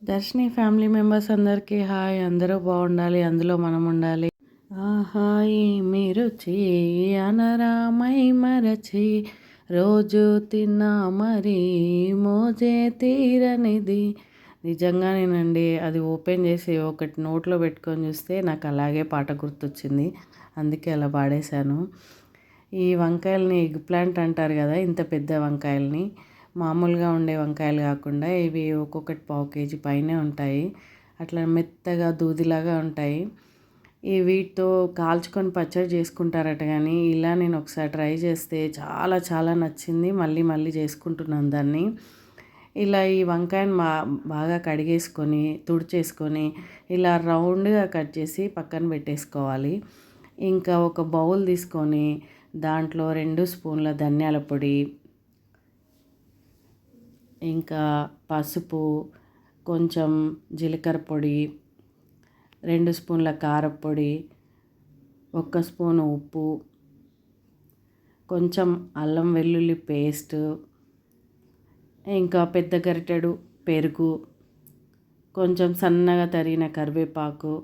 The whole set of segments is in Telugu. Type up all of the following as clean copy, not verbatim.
దర్శిని ఫ్యామిలీ మెంబర్స్ అందరికీ హాయ్. అందరూ బాగుండాలి, అందులో మనం ఉండాలి. ఆహా ఏమి రుచి అనరామై మరచి రోజు తిన్నా మరి మోజే తీరనిది. నిజంగానేనండి, అది ఓపెన్ చేసి ఒకటి నోట్లో పెట్టుకొని చూస్తే నాకు అలాగే పాట గుర్తొచ్చింది. అందుకే అలా పాడేశాను. ఈ వంకాయలని ఎగ్ ప్లాంట్ అంటారు కదా, ఇంత పెద్ద వంకాయలని. మామూలుగా ఉండే వంకాయలు కాకుండా ఇవి ఒక్కొక్కటి 1/2 కేజీ పైనే ఉంటాయి. అట్లా మెత్తగా దూదిలాగా ఉంటాయి. ఈ వీటితో కాల్చుకొని పచ్చడి చేసుకుంటారట, కానీ ఇలా నేను ఒకసారి ట్రై చేస్తే చాలా చాలా నచ్చింది. మళ్ళీ మళ్ళీ చేసుకుంటున్నాను దాన్ని. ఇలా ఈ వంకాయని బాగా కడిగేసుకొని తుడిచేసుకొని ఇలా రౌండ్గా కట్ చేసి పక్కన పెట్టేసుకోవాలి. ఇంకా ఒక బౌల్ తీసుకొని దాంట్లో 2 స్పూన్ల ధనియాల పొడి, ఇంకా పసుపు, కొంచెం జీలకర్ర పొడి, 2 స్పూన్ల కారపొడి, 1 స్పూను ఉప్పు, కొంచెం అల్లం వెల్లుల్లి పేస్ట్, ఇంకా పెద్ద గరిటెడు పెరుగు, కొంచెం సన్నగా తరిగిన కరివేపాకు,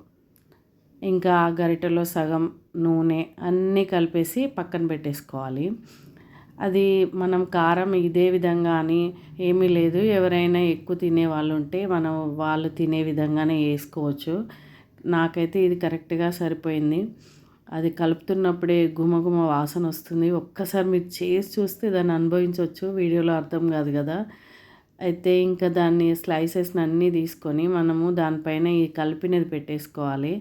ఇంకా ఆ గరిటెలో సగం నూనె అన్నీ కలిపేసి పక్కన పెట్టేసుకోవాలి. అది మనం కారం ఇదే విధంగా అని ఏమీ లేదు. ఎవరైనా ఎక్కువ తినే వాళ్ళు ఉంటే మనం వాళ్ళు తినే విధంగానే వేసుకోవచ్చు. నాకైతే ఇది కరెక్ట్గా సరిపోయింది. అది కలుపుతున్నప్పుడే గుమగుమ వాసన వస్తుంది. ఒక్కసారి మీరు చేసి చూస్తే దాన్ని అనుభవించవచ్చు. వీడియోలో అర్థం కాదు కదా. అయితే ఇంకా దాన్ని స్లైసెస్ని అన్నీ తీసుకొని మనము దానిపైన ఈ కలిపినది పెట్టేసుకోవాలి.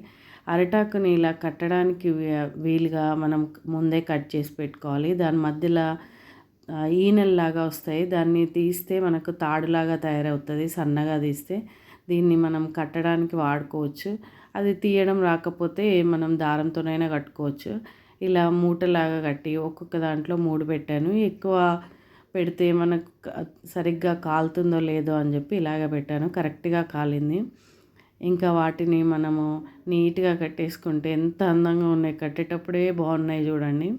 అరిటాకుని ఇలా కట్టడానికి వీలుగా మనం ముందే కట్ చేసి పెట్టుకోవాలి. దాని మధ్యలో ఈనెల్లాగా వస్తాయి. దాన్ని తీస్తే మనకు తాడులాగా తయారవుతుంది. సన్నగా తీస్తే దీన్ని మనం కట్టడానికి వాడుకోవచ్చు. అది తీయడం రాకపోతే మనం దారంతోనైనా కట్టుకోవచ్చు. ఇలా మూటలాగా కట్టి ఒక్కొక్క దాంట్లో 3 పెట్టాను. ఎక్కువ పెడితే మనకు సరిగ్గా కాలుతుందో లేదో అని చెప్పి ఇలాగ పెట్టాను. కరెక్ట్గా కాలింది. ఇంకా వాటిని మనము నీట్గా కట్టేసుకుంటే ఎంత అందంగా ఉన్నాయి. కట్టేటప్పుడే బాగున్నాయి చూడండి.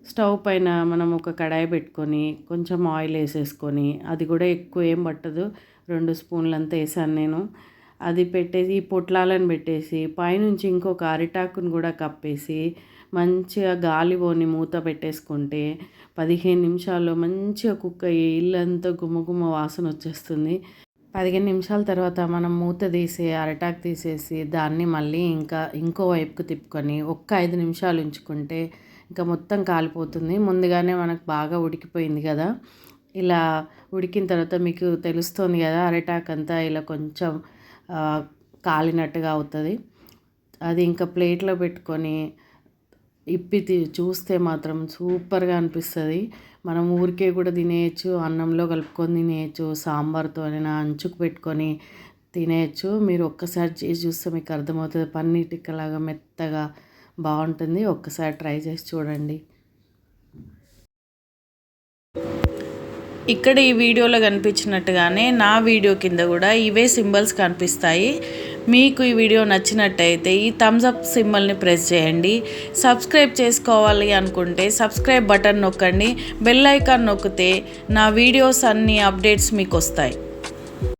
స్టవ్ పైన మనం ఒక కడాయి పెట్టుకొని కొంచెం ఆయిల్ వేసేసుకొని, అది కూడా ఎక్కువ ఏం పట్టదు, 2 స్పూన్లంతా వేసాను నేను. అది పెట్టేసి పొట్లాలను పెట్టేసి పైనుంచి ఇంకొక అరిటాకుని కూడా కప్పేసి మంచిగా గాలి పోని మూత పెట్టేసుకుంటే 15 నిమిషాల్లో మంచిగా కుక్ అయ్యి ఇల్లంతా గుమగుమ వాసన వచ్చేస్తుంది. 15 నిమిషాల తర్వాత మనం మూత తీసి అరిటాకు తీసేసి దాన్ని మళ్ళీ ఇంకో వైపుకు తిప్పుకొని 5 నిమిషాలు ఉంచుకుంటే ఇంకా మొత్తం కాలిపోతుంది. ముందుగానే మనకు బాగా ఉడికిపోయింది కదా. ఇలా ఉడికిన తర్వాత మీకు తెలుస్తుంది కదా, అరిటాకు అంతా ఇలా కొంచెం కాలినట్టుగా అవుతుంది. అది ఇంకా ప్లేట్లో పెట్టుకొని ఇప్పి చూస్తే మాత్రం సూపర్గా అనిపిస్తుంది. మనం ఊరికే కూడా తినేయచ్చు, అన్నంలో కలుపుకొని తినేయచ్చు, సాంబార్తో అయినా అంచుకు పెట్టుకొని తినేయచ్చు. మీరు ఒక్కసారి చేసి చూస్తే మీకు అర్థమవుతుంది. పన్నీర్ టిక్కలాగా మెత్తగా బాగుంటుంది. ఒక్కసారి ట్రై చేసి చూడండి. ఇక్కడ ఈ వీడియోలో కనిపించినట్టుగానే నా వీడియో కింద కూడా ఇవే సింబల్స్ కనిపిస్తాయి. మీకు ఈ వీడియో నచ్చినట్టయితే ఈ థమ్స్ అప్ సింబల్ని ప్రెస్ చేయండి. సబ్స్క్రైబ్ చేసుకోవాలి అనుకుంటే సబ్స్క్రైబ్ బటన్ నొక్కండి. బెల్ ఐకాన్ నొక్కితే నా వీడియోస్ అన్ని అప్డేట్స్ మీకు వస్తాయి.